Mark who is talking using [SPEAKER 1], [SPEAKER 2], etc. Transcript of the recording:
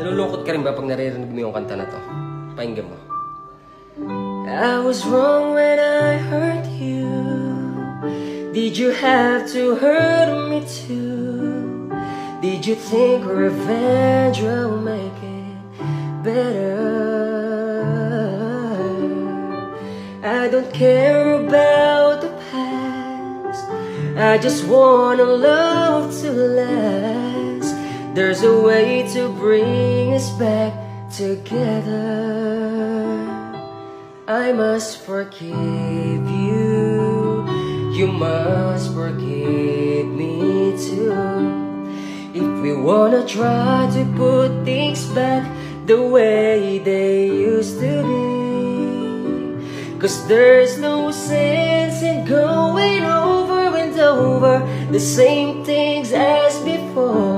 [SPEAKER 1] Nalulungkot ka rin ba pag naririnig mo yung kanta na to? Pakinggan mo. I was wrong when I hurt you. Did you have to hurt me too? Did you think revenge will make it better? I don't care about the past. I just want our love to last. There's a way to bring us back together. I must forgive you. You must forgive me too. If we wanna try to put things back the way they used to be. 'Cause there's no sense in going over and over the same things as before.